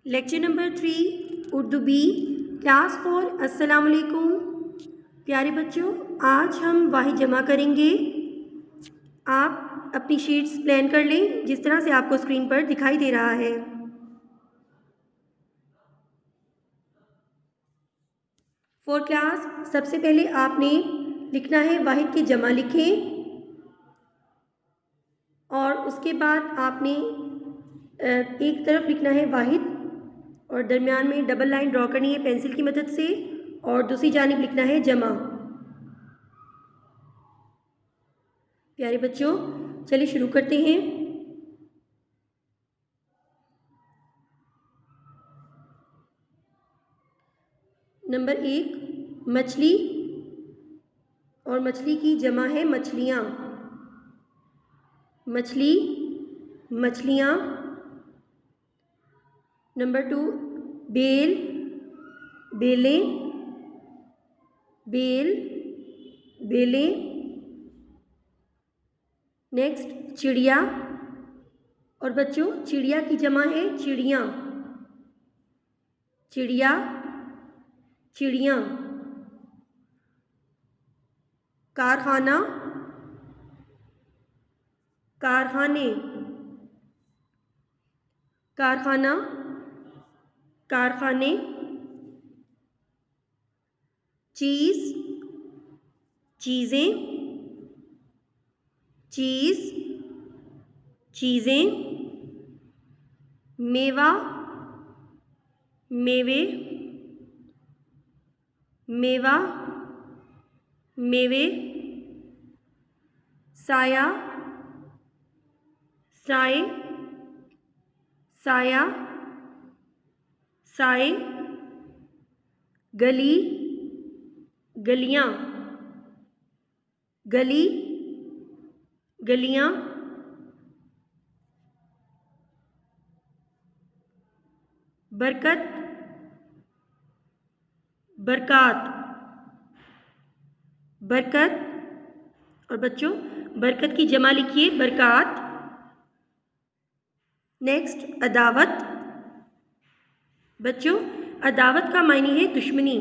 Lecture number 3 Urdu B class 4। अस्सलाम वालेकुम प्यारे बच्चों, आज हम वाहिद जमा करेंगे। आप अपनी शीट्स प्लान कर लें जिस तरह से आपको स्क्रीन पर दिखाई दे रहा है। फॉर क्लास सबसे पहले आपने लिखना है वाहिद की जमा लिखें और उसके बाद आपने एक तरफ लिखना है वाहिद और दरमियान में डबल लाइन ड्रॉ करनी है पेंसिल की मदद से और दूसरी जानिब लिखना है जमा। प्यारे बच्चों, चलिए शुरू करते हैं। नंबर 1 मछली और मछली की जमा है मछलियाँ। मछली, मछलियाँ। नंबर 2 बेल, बेलें, बेल, बेलें। नेक्स्ट चिड़िया और बच्चों चिड़िया की जमा है चिड़ियाँ। चिड़िया, चिड़ियाँ। कारखाना, कारखाने, कारखाना, कारखाने। चीज़, चीज़ें, चीज़, चीज़ें। मेवा, मेवे, मेवा, मेवे। साया, साए, साया, साए। गली, गलियाँ, गली, गलियाँ। बरकत, बरक़ात, बरकत। और बच्चों बरकत की जमा लिखिए बरक़ात। नेक्स्ट अदावत। बच्चों अदावत का मायने है दुश्मनी,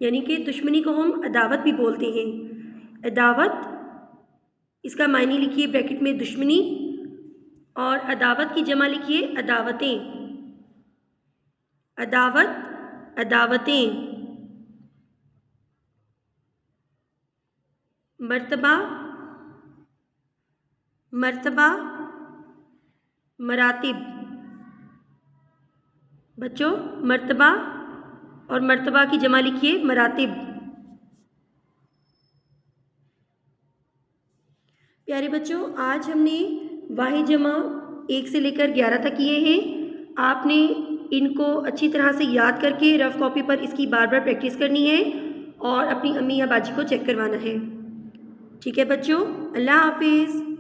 यानी कि दुश्मनी को हम अदावत भी बोलते हैं। अदावत, इसका मायने लिखिए ब्रैकेट में दुश्मनी और अदावत की जमा लिखिए अदावतें। अदावत, अदावतें। मर्तबा, मर्तबा, मरातिब। बच्चों मर्तबा और मर्तबा की जमा लिखिए मरातिब। प्यारे बच्चों, आज हमने वाहिद जमा 1 से लेकर 11 तक किए हैं। आपने इनको अच्छी तरह से याद करके रफ कॉपी पर इसकी बार बार प्रैक्टिस करनी है और अपनी अम्मी या बाजी को चेक करवाना है। ठीक है बच्चों, अल्लाह हाफिज़।